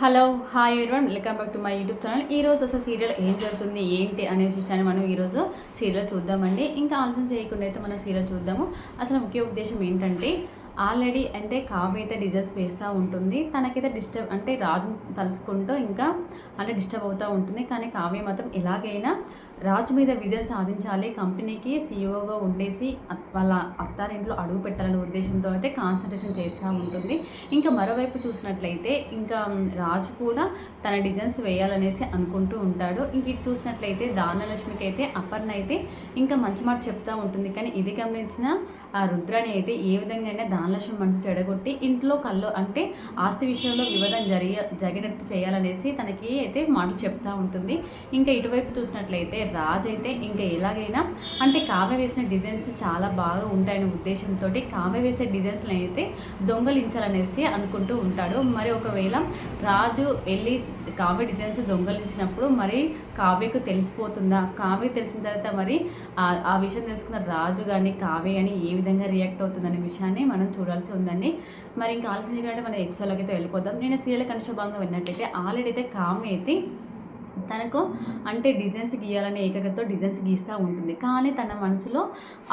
Hello hi everyone, welcome back to my YouTube channel. ఈరోజు అసలు serial ఏం జరుగుతుంది ఏంటి అనే విషయాన్ని మనం ఈరోజు సీరియల్ చూద్దామండి. ఇంకా ఆలస్యం చేయకుండా అయితే మనం సీరియల్ చూద్దాము. అసలు ముఖ్య ఉద్దేశం ఏంటంటే, ఆల్రెడీ అంటే కావ్య అయితే డిజైన్స్ వేస్తూ ఉంటుంది. తనకైతే డిస్టర్బ్ అంటే రాజు తలుసుకుంటూ ఇంకా అంటే డిస్టర్బ్ అవుతూ ఉంటుంది. కానీ కావ్య మాత్రం ఎలాగైనా రాజు మీద విజయం సాధించాలి, కంపెనీకి సీఈఓగా ఉండేసి వాళ్ళ అత్తారింట్లో అడుగు పెట్టాలనే ఉద్దేశంతో అయితే కాన్సన్ట్రేషన్ చేస్తూ ఉంటుంది. ఇంకా మరోవైపు చూసినట్లయితే ఇంకా రాజు కూడా తన డిజైన్స్ వేయాలనేసి అనుకుంటూ ఉంటాడు. ఇంక ఇటు చూసినట్లయితే దానలక్ష్మికి అయితే అపర్ణ అయితే ఇంకా మంచి మాట చెప్తూ ఉంటుంది. కానీ ఇది గమనించిన ఆ రుద్రాని అయితే ఏ విధంగా దానలక్ష్మి మనసు చెడగొట్టి ఇంట్లో అంటే ఆస్తి విషయంలో వివాదం జరిగేటట్టు చేయాలనేసి తనకి అయితే మాటలు చెప్తూ ఉంటుంది. ఇంకా ఇటువైపు చూసినట్లయితే రాజ్ అయితే ఇంకా ఎలాగైనా అంటే కావ్య వేసిన డిజైన్స్ చాలా బాగా ఉంటాయనే ఉద్దేశంతో కావ్య వేసే డిజైన్స్ని అయితే దొంగలించాలనేసి అనుకుంటూ ఉంటాడు. మరి ఒకవేళ రాజు వెళ్ళి కావ్య డిజైన్స్ దొంగలించినప్పుడు మరి కావ్యకు తెలిసిపోతుందా? కావ్య తెలిసిన తర్వాత మరి ఆ విషయం తెలుసుకున్న రాజు కానీ కావ్య కానీ ఏ విధంగా రియాక్ట్ అవుతుందనే విషయాన్ని మనం చూడాల్సి ఉందండి. మరి ఇంకా ఆలస్యం ఏంటంటే మన ఎపిసోడ్లోకి అయితే వెళ్ళిపోదాం. నేను సీరియల్ కనుషభంగా విన్నట్లయితే ఆల్రెడీ అయితే కావ్య అయితే తనకు అంటే డిజైన్స్ గీయాలనే ఏకాగ్రతతో డిజైన్స్ గీస్తూ ఉంటుంది. కానీ తన మనసులో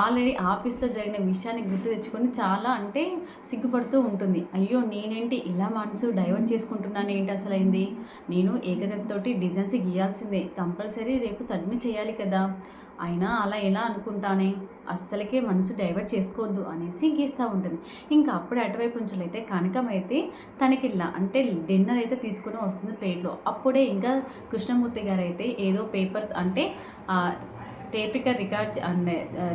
ఆల్రెడీ ఆఫీస్లో జరిగిన విషయాన్ని గుర్తు తెచ్చుకొని చాలా అంటే సిగ్గుపడుతూ ఉంటుంది. అయ్యో నేనేంటి ఇలా మనసు డైవర్ట్ చేసుకుంటున్నాను, ఏంటి అసలైంది, నేను ఏకాగ్రతతోటి డిజైన్స్ గీయాల్సిందే, కంపల్సరీ రేపు సబ్మిట్ చేయాలి కదా, అయినా అలా ఎలా అనుకుంటానే, అస్సలకే మనసు డైవర్ట్ చేసుకోవద్దు అనేసి గీస్తూ ఉంటుంది. ఇంకా అప్పుడే అటువైపు ఉంచలైతే కనకం అయితే తనకి అంటే డిన్నర్ అయితే తీసుకుని వస్తుంది ప్లేట్లో. అప్పుడే ఇంకా కృష్ణమూర్తి గారు అయితే ఏదో పేపర్స్ అంటే టేప్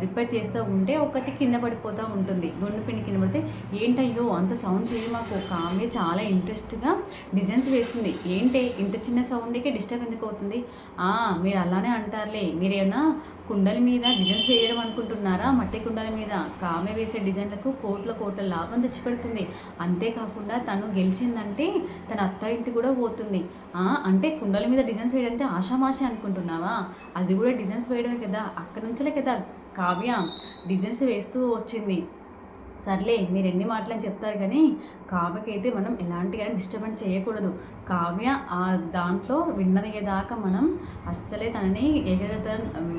రిపేర్ చేస్తూ ఉంటే ఒకటి కింద పడిపోతూ ఉంటుంది. గుండు పిండి కింద పడితే ఏంటయ్యో అంత సౌండ్ చేయి, మాకు కామ్య చాలా ఇంట్రెస్ట్గా డిజైన్స్ వేస్తుంది, ఏంటి ఇంత చిన్న సౌండ్కే డిస్టర్బ్ ఎందుకు అవుతుంది? మీరు అలానే అంటారులే, మీరేమన్నా కుండల మీద డిజైన్స్ వేయడం అనుకుంటున్నారా? మట్టి కుండల మీద కామె వేసే డిజైన్లకు కోట్ల లాభం తెచ్చిపెడుతుంది. అంతేకాకుండా తను గెలిచిందంటే తన అత్తారింటి కూడా పోతుంది. అంటే కుండల మీద డిజైన్స్ వేయడం అంటే ఆషామాషి అనుకుంటున్నావా? అది కూడా డిజైన్స్ వేయడమే కదా, అక్కడి నుంచే కదా కావ్య డిజైన్స్ వేస్తూ వచ్చింది. సర్లే మీరు ఎన్ని మాటలని చెప్తారు, కానీ కావ్యకైతే మనం ఎలాంటిగా డిస్టర్బెన్స్ చేయకూడదు. కావ్య ఆ దాంట్లో విన్నర్ అయ్యేదాకా మనం అస్సలే తనని ఎగరత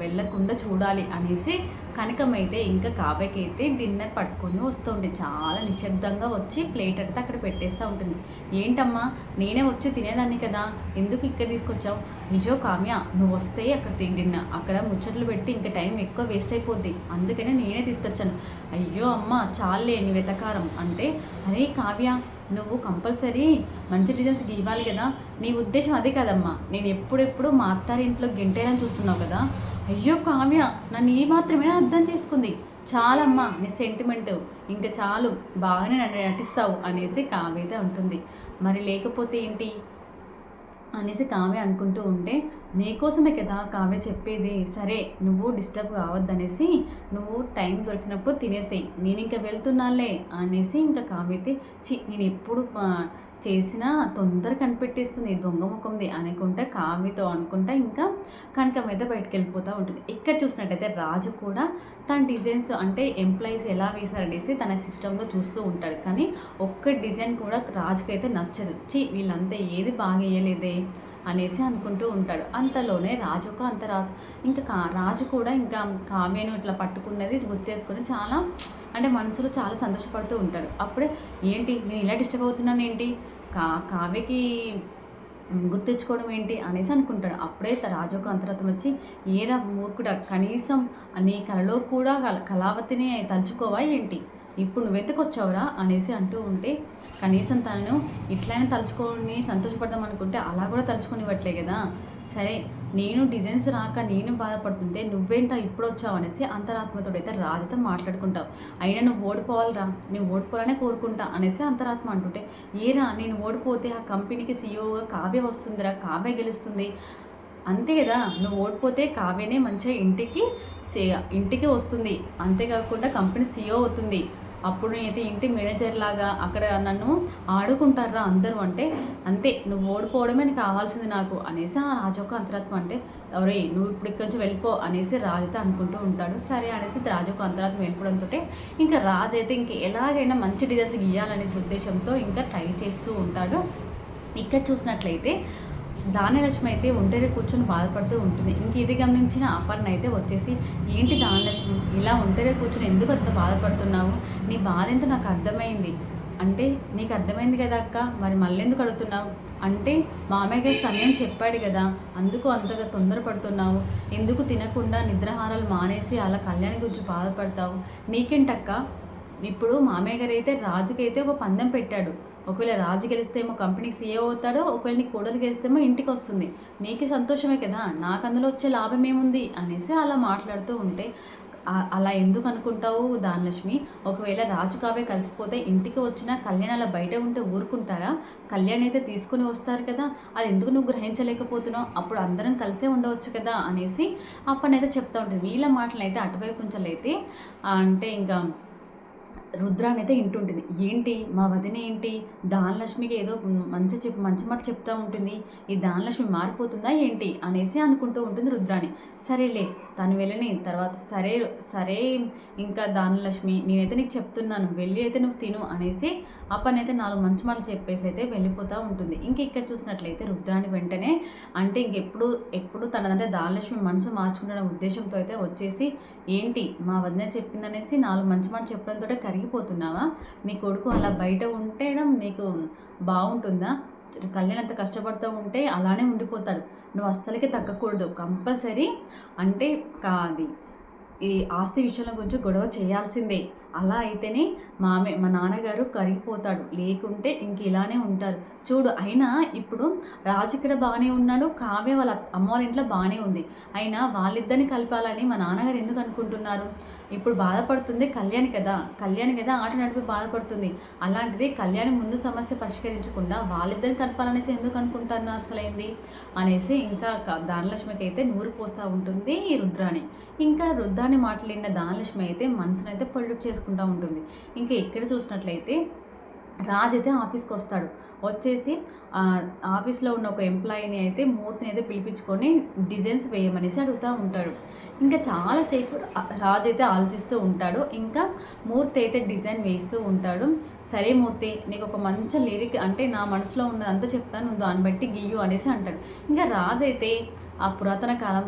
వెళ్ళకుండా చూడాలి అనేసి కనకమైతే ఇంకా కావ్యకైతే డిన్నర్ పట్టుకొని వస్తూ ఉంటుంది. చాలా నిశ్శబ్దంగా వచ్చి ప్లేట్ అంతా అక్కడ పెట్టేస్తూ ఉంటుంది. ఏంటమ్మా, నేనే వచ్చి తినేదాన్ని కదా, ఎందుకు ఇక్కడ తీసుకొచ్చావు? నిజో కావ్య, నువ్వు వస్తే అక్కడ అక్కడ ముచ్చట్లు పెట్టి ఇంకా టైం ఎక్కువ వేస్ట్ అయిపోద్ది, అందుకనే నేనే తీసుకొచ్చాను. అయ్యో అమ్మ చాలే నీ వెతకారం అంటే, అరే కావ్య నువ్వు కంపల్సరీ మంచి డిజైన్స్ ఇవ్వాలి కదా, నీ ఉద్దేశం అదే కదమ్మా, నేను ఎప్పుడెప్పుడు మా అత్తారింట్లో గెంటేయాలని చూస్తున్నావు కదా. అయ్యో కావ్య, నన్ను ఈ మాత్రమే అర్థం చేసుకుంది, చాలమ్మా నీ సెంటిమెంట్, ఇంకా చాలు, బాగానే నన్ను నటిస్తావు అనేసి కావ్యత ఉంటుంది. మరి లేకపోతే ఏంటి అనేసి కావ్య అనుకుంటూ ఉంటే, నీకోసమే కదా కావ్య చెప్పేది, సరే నువ్వు డిస్టర్బ్ కావద్దనేసి నువ్వు టైం దొరికినప్పుడు తినేసేయి, నేను ఇంకా వెళ్తున్నాలే అనేసి ఇంకా కావ్య అయితే నేను ఎప్పుడు చేసిన తొందర కనిపెట్టేస్తుంది దొంగ ముఖంది అనుకుంటా కావ్యతో అనుకుంటా ఇంకా కనక మీద బయటకు వెళ్ళిపోతూ ఉంటుంది. ఇక్కడ చూసినట్టయితే రాజు కూడా తన డిజైన్స్ అంటే ఎంప్లాయీస్ ఎలా వేశారనేసి తన సిస్టంలో చూస్తూ ఉంటాడు. కానీ ఒక్క డిజైన్ కూడా రాజుకైతే నచ్చదు. వీళ్ళంతా ఏది బాగా వేయలేదే అనేసి అనుకుంటూ ఉంటాడు. అంతలోనే రాజుకు ఇంకా రాజు కూడా ఇంకా కావ్యను ఇట్లా పట్టుకున్నది గుర్తేసుకొని చాలా అంటే మనసులో చాలా సంతోషపడుతూ ఉంటాడు. అప్పుడే ఏంటి నేను ఇలా డిస్టర్బ్ అవుతున్నాను ఏంటి, కావ్యకి గుర్తెచ్చుకోవడం ఏంటి అనేసి అనుకుంటాడు. అప్పుడే రాజుకు అంతరాత్మ వచ్చి, ఏరా మూర్ఖుడా, కనీసం నీ కలలో కూడా కళావతిని తలుచుకోవా ఏంటి, ఇప్పుడు నువ్వెందుకొచ్చావురా అనేసి అంటూ ఉంటే, కనీసం తనను ఇట్లయినా తలుచుకొని సంతోషపడదాం అనుకుంటే అలా కూడా తలుచుకొని ఇవ్వట్లే కదా, సరే నేను డిజైన్స్ రాక నేను బాధపడుతుంటే నువ్వేంటో ఇప్పుడు వచ్చావు అనేసి అంతరాత్మతో అయితే రాజుతో మాట్లాడుకుంటావు. అయినా నువ్వు ఓడిపోవాలిరా, నేను ఓడిపోవాలనే కోరుకుంటా అనేసి అంతరాత్మ అంటుంటే, ఏరా నేను ఓడిపోతే ఆ కంపెనీకి సీఈఓగా కావ్య వస్తుందిరా, కావ్య గెలుస్తుంది, అంతే కదా, నువ్వు ఓడిపోతే కావ్యనే మంచిగా ఇంటికి వస్తుంది, అంతేకాకుండా కంపెనీ సీఈఓ అవుతుంది, అప్పుడు నేనైతే ఇంటి మేనేజర్ లాగా అక్కడ నన్ను ఆడుకుంటారా అందరూ అంటే, అంతే నువ్వు ఓడిపోవడమే కావాల్సింది నాకు అనేసి ఆ రాజు ఒక అంతరాత్మ అంటే, ఎవరే నువ్వు ఇప్పుడు ఇక్కడి నుంచి వెళ్ళిపో అనేసి రాజుతో అనుకుంటూ ఉంటాడు. సరే అనేసి రాజు ఒక అంతరాత్మ వెళ్ళిపోవడంతో ఇంకా రాజు అయితే ఇంక ఎలాగైనా మంచి డిజైన్స్ గీయాలనే ఉద్దేశంతో ఇంకా ట్రై చేస్తూ ఉంటాడు. ఇక్కడ చూసినట్లయితే దానలక్ష్మి అయితే ఒంటరి కూర్చొని బాధపడుతూ ఉంటుంది. ఇంక ఇది గమనించిన అపర్ణ అయితే వచ్చేసి, ఏంటి దానలక్ష్మి ఇలా ఒంటరి కూర్చొని ఎందుకు అంత బాధపడుతున్నావు? నీ బాధ ఎంతో నాకు అర్థమైంది. అంటే నీకు అర్థమైంది కదా అక్క, మరి మళ్ళీ ఎందుకు అడుగుతున్నావు? అంటే మామయ్య గారి సమయం చెప్పాడు కదా, అందుకు అంతగా తొందరపడుతున్నావు. ఎందుకు తినకుండా నిద్రాహారాలు మానేసి అలా కళ్యాణి గురించి బాధపడతావు? నీకేంటక్క, ఇప్పుడు మామయ్య గారు అయితే రాజుకైతే ఒక పందెం పెట్టాడు. ఒకవేళ రాజు గెలిస్తేమో కంపెనీకి సీఏ అవుతాడో, ఒకవేళ నీ కోడలు గెలిస్తేమో ఇంటికి వస్తుంది. నీకు సంతోషమే కదా, నాకు అందులో వచ్చే లాభం ఏముంది అనేసి అలా మాట్లాడుతూ ఉంటే, అలా ఎందుకు అనుకుంటావు దానలక్ష్మి? ఒకవేళ రాజు కావే కలిసిపోతే ఇంటికి వచ్చిన కళ్యాణ్ అలా బయట ఉంటే ఊరుకుంటారా? కళ్యాణ్ అయితే తీసుకుని వస్తారు కదా, అది ఎందుకు నువ్వు గ్రహించలేకపోతున్నావు? అప్పుడు అందరం కలిసే ఉండవచ్చు కదా అనేసి అప్పనైతే చెప్తా ఉంటుంది. వీళ్ళ మాటలు అయితే అటువైపు ఉంచలైతే అంటే ఇంకా రుద్రాని అయితే ఇంటుంటుంది. ఏంటి మా వదిన ఏంటి దానలక్ష్మికి ఏదో మంచి మాట చెప్తూ ఉంటుంది, ఈ దానలక్ష్మి మారిపోతుందా ఏంటి అనేసి అనుకుంటూ ఉంటుంది రుద్రాని. సరేలే తను వెళ్ళని తర్వాత సరే సరే ఇంకా దానలక్ష్మి నేనైతే నీకు చెప్తున్నాను, వెళ్ళి అయితే నువ్వు తిను అనేసి అప్పనైతే 4 మంచి మాటలు చెప్పేసి అయితే వెళ్ళిపోతూ ఉంటుంది. ఇంక ఇక్కడ చూసినట్లయితే రుద్రాని వెంటనే అంటే ఎప్పుడు తనదంటే దానలక్ష్మి మనసు మార్చుకునే ఉద్దేశంతో అయితే వచ్చేసి, ఏంటి మా వదిన చెప్పిందనేసి 4 మంచి మాటలు చెప్పడంతో కరిగిపోతున్నావా? నీ కొడుకు అలా బయట ఉండడం నీకు బాగుంటుందా? కళ్యాణ్ అంత కష్టపడుతూ ఉంటే అలానే ఉండిపోతాడు. నువ్వు అస్సలకి తగ్గకూడదు, కంపల్సరీ అంటే కాది ఈ ఆస్తి విషయంలో గురించి గొడవ చేయాల్సిందే. అలా అయితేనే మా నాన్నగారు కరిగిపోతాడు, లేకుంటే ఇంక ఇలానే ఉంటారు. చూడు అయినా ఇప్పుడు రాజు ఇక్కడ బాగానే ఉన్నాడు, కావ్య వాళ్ళ అమ్మ వాళ్ళ ఇంట్లో బాగానే ఉంది. అయినా వాళ్ళిద్దరిని కలపాలని మా నాన్నగారు ఎందుకు అనుకుంటున్నారు? ఇప్పుడు బాధపడుతుంది కళ్యాణి కదా ఆట నడిపి బాధపడుతుంది. అలాంటిది కళ్యాణి ముందు సమస్య పరిష్కరించకుండా వాళ్ళిద్దరిని కలపాలనేసి ఎందుకు అనుకుంటున్నారు అసలైంది అనేసి ఇంకా దానలక్ష్మికి అయితే నూరు పోస్తూ ఉంటుంది ఈ రుద్రాని. ఇంకా రుద్రాని మాట్లాడిన దానలక్ష్మి అయితే మనసునైతే పొల్యూట్ చేసుకుంటూ ఉంటుంది. ఇంకా ఎక్కడ చూసినట్లయితే రాజ్ అయితే ఆఫీస్కి వస్తాడు. వచ్చేసి ఆఫీస్లో ఉన్న ఒక ఎంప్లాయీని అయితే మూర్తిని అయితే పిలిపించుకొని డిజైన్స్ వేయమనేసి అడుగుతూ ఉంటాడు. ఇంకా చాలాసేపు రాజు అయితే ఆలోచిస్తూ ఉంటాడు. ఇంకా మూర్తి అయితే డిజైన్ వేస్తూ ఉంటాడు. సరే మూర్తి, నీకు ఒక మంచి లిరిక్ అంటే నా మనసులో ఉన్నదంతా చెప్తాను, నువ్వు దాన్ని బట్టి గీయు అనేసి అంటాడు. ఇంకా రాజు అయితే ఆ పురాతన కాలం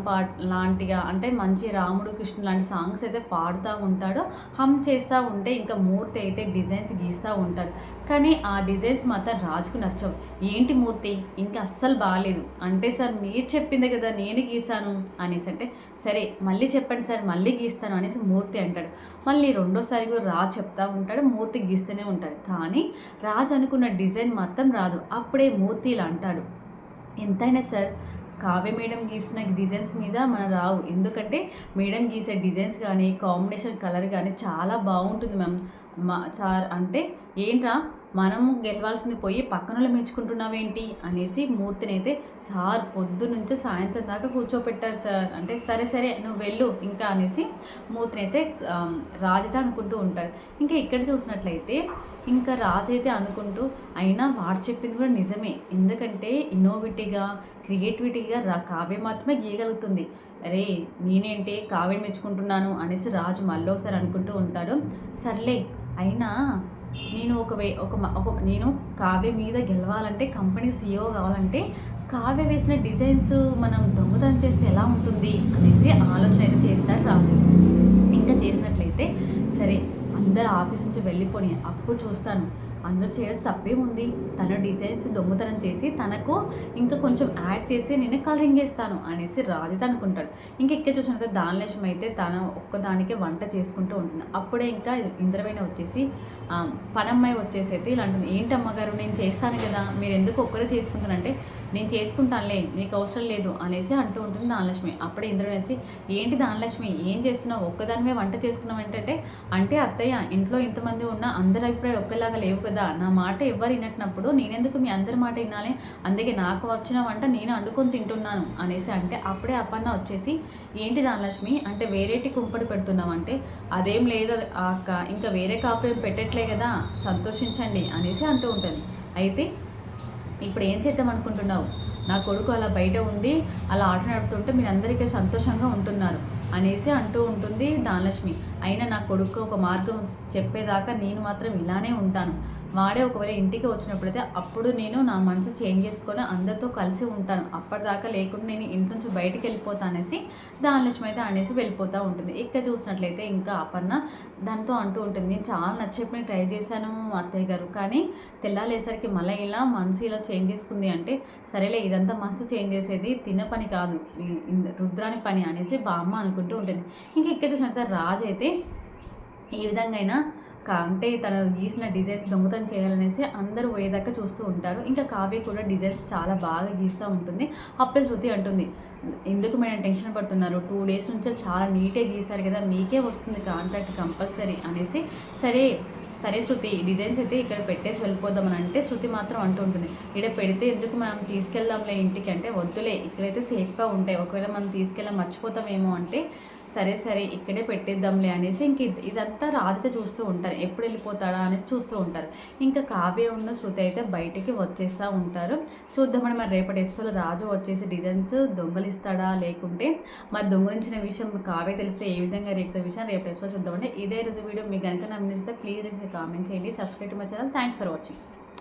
లాంటిగా అంటే మంచి రాముడు కృష్ణుడు లాంటి సాంగ్స్ అయితే పాడుతూ ఉంటాడు, హమ్ చేస్తూ ఉంటే ఇంకా మూర్తి అయితే డిజైన్స్ గీస్తూ ఉంటారు. కానీ ఆ డిజైన్స్ మాత్రం రాజుకు నచ్చవు. ఏంటి మూర్తి ఇంకా అస్సలు బాగాలేదు అంటే, సార్ మీరు చెప్పిందే కదా నేను గీసాను అనేసి అంటే, సరే మళ్ళీ చెప్పండి సార్ మళ్ళీ గీస్తాను అనేసి మూర్తి అంటాడు. మళ్ళీ రెండోసారి కూడా రాజు చెప్తూ ఉంటాడు, మూర్తి గీస్తూనే ఉంటాడు. కానీ రాజు అనుకున్న డిజైన్ మాత్రం రాదు. అప్పుడే మూర్తి ఇలా అంటాడు, ఎంతైనా సార్ కావ్య మేడం గీసిన డిజైన్స్ మీద మన రావు, ఎందుకంటే మేడం గీసే డిజైన్స్ కానీ కాంబినేషన్ కలర్ కానీ చాలా బాగుంటుంది మ్యామ్. సార్ అంటే ఏంట్రా మనం గెలవాల్సింది పోయి పక్కనలో మెచ్చుకుంటున్నావేంటి అనేసి మూర్తిని అయితే సార్ పొద్దు నుంచి సాయంత్రం దాకా కూర్చోపెట్టారు సార్ అంటే, సరే సరే నువ్వు వెళ్ళు ఇంకా అనేసి మూర్తిని అయితే రాజైతే అనుకుంటూ ఉంటారు. ఇంకా ఇక్కడ చూసినట్లయితే ఇంకా రాజు అయితే అనుకుంటూ, అయినా వాడు చెప్పింది కూడా నిజమే, ఎందుకంటే ఇన్నోవేటివ్గా క్రియేటివిటీగా కావ్య మాత్రమే గీయగలుగుతుంది. అరే నేనేంటి కావ్యని మెచ్చుకుంటున్నాను అనేసి రాజు మళ్ళోసారి అనుకుంటూ ఉంటాడు. సర్లే అయినా నేను నేను కావ్య మీద గెలవాలంటే కంపెనీ సీఈఓ కావాలంటే కావ్య వేసిన డిజైన్స్ మనం దొంగతనం చేస్తే ఎలా ఉంటుంది అనేసి ఆలోచన అయితే చేస్తాడు రాజు. ఇంకా చేసినట్లయితే సరే అందరు ఆఫీస్ నుంచి వెళ్ళిపోయి అప్పుడు చూస్తాను, అందరూ చేయాల్సి తప్పేముంది, తన డిజైన్స్ దొంగతనం చేసి తనకు ఇంకా కొంచెం యాడ్ చేసి నేను కలరింగ్ చేస్తాను అనేసి రాజైతే అనుకుంటాడు. ఇంకా ఇక్కడ చూసినట్లయితే దానలక్ష్మి అయితే తన ఒక్కదానికే వంట చేసుకుంటూ ఉంటుంది. అప్పుడే ఇంకా ఇంద్రవేణి వచ్చేసి పనమ్మాయి వచ్చేసి అయితే ఇలా అంటుంది, ఏంటి అమ్మగారు నేను చేస్తాను కదా మీరు ఎందుకు ఒక్కరే చేసుకుంటానంటే, నేను చేసుకుంటానులే నీకు అవసరం లేదు అనేసి అంటూ ఉంటుంది దానలక్ష్మి. అప్పుడే ఇంద్రుడు వచ్చి, ఏంటి దానలక్ష్మి ఏం చేస్తున్నావు, ఒక్కదానివే వంట చేసుకున్నావు ఏంటంటే, అంటే అత్తయ్య ఇంట్లో ఇంతమంది ఉన్నా అందరి అభిప్రాయాలు ఒక్కలాగా లేవు కదా, నా మాట ఎవరు వినట్టినప్పుడు నేనెందుకు మీ అందరి మాట వినాలి, అందుకే నాకు వచ్చిన వంట నేను వండుకొని తింటున్నాను అనేసి అంటే, అప్పుడే అప్పన్న వచ్చేసి, ఏంటి దానలక్ష్మి అంటే వేరేటి కుంపడి పెడుతున్నావు అంటే, అదేం లేదు అక్క ఇంకా వేరే కాపురం పెట్టట్లే కదా సంతోషించండి అనేసి అంటూ ఉంటుంది. అయితే ఇప్పుడు ఏం చేద్దాం అనుకుంటున్నావు, నా కొడుకు అలా బయట ఉండి అలా ఆట నడుపుతుంటే మీరందరికీ సంతోషంగా ఉంటున్నారు అనేసి అంటూ ఉంటుంది దానలక్ష్మి. అయినా నా కొడుకు ఒక మార్గం చెప్పేదాకా నేను మాత్రం ఇలానే ఉంటాను, వాడే ఒకవేళ ఇంటికి వచ్చినప్పుడైతే అప్పుడు నేను నా మనసు చేంజ్ చేసుకొని అందరితో కలిసి ఉంటాను, అప్పటిదాకా లేకుండా నేను ఇంటి నుంచి బయటికి వెళ్ళిపోతా అనేసి ధనలక్ష్మి అయితే అనేసి వెళ్ళిపోతూ ఉంటుంది. ఇక్కడ చూసినట్లయితే ఇంకా అపర్ణ దాంతో అంటూ ఉంటుంది, నేను చాలా నచ్చేప్పుడు ట్రై చేశాను అత్తయ్య గారు, కానీ తెల్లాలేసరికి మళ్ళీ ఇలా మనసు ఇలా చేంజ్ చేసుకుంది అంటే సరేలే ఇదంతా మనసు చేంజ్ చేసేది తిన్న పని కాదు రుద్రాని పని అనేసి బామ్మ అనుకుంటూ ఉంటుంది. ఇంకా ఇక్కడ చూసినట్లయితే రాజు అయితే ఏ విధంగా అయినా అంటే తను గీసిన డిజైన్స్ దొంగతనం చేయాలనేసి అందరూ పోయేదాకా చూస్తూ ఉంటారు. ఇంకా కావ్య కూడా డిజైన్స్ చాలా బాగా గీస్తూ ఉంటుంది. అప్పుడే శృతి అంటుంది, ఎందుకు మేడం టెన్షన్ పడుతున్నారు, 2 days నుంచి చాలా నీట్గా గీశారు కదా, మీకే వస్తుంది కాంట్రాక్ట్ కంపల్సరీ అనేసి సరే శృతి డిజైన్స్ అయితే ఇక్కడ పెట్టేసి వెళ్ళిపోదామని అంటే శృతి మాత్రం అంటూ ఉంటుంది, ఇక్కడ పెడితే ఎందుకు మనం తీసుకెళ్దాంలే ఇంటికి అంటే వద్దులే ఇక్కడైతే సేఫ్గా ఉంటాయి, ఒకవేళ మనం తీసుకెళ్ళి మర్చిపోతామేమో అంటే సరే ఇక్కడే పెట్టేద్దాంలే అనేసి ఇంక ఇదంతా రాజుతో చూస్తూ ఉంటారు, ఎప్పుడు వెళ్ళిపోతాడా అనేసి చూస్తూ ఉంటారు. ఇంకా కావ్య ఉన్న శృతి అయితే బయటికి వచ్చేస్తూ ఉంటారు. చూద్దామని మరి రేపటి ఎపిసోడ్లో రాజు వచ్చేసి డిజైన్స్ దొంగలిస్తాడా లేకుంటే మరి దొంగలించిన విషయం కావ్య తెలిస్తే ఏ విధంగా రేపు విషయం రేపటి ఎపిసోడ్ చూద్దామంటే. ఇదే రోజు వీడియో మీకు కనుక నచ్చితే ప్లీజ్ కామెంట్ చేయండి, subscribe to my channel. Thanks for watching.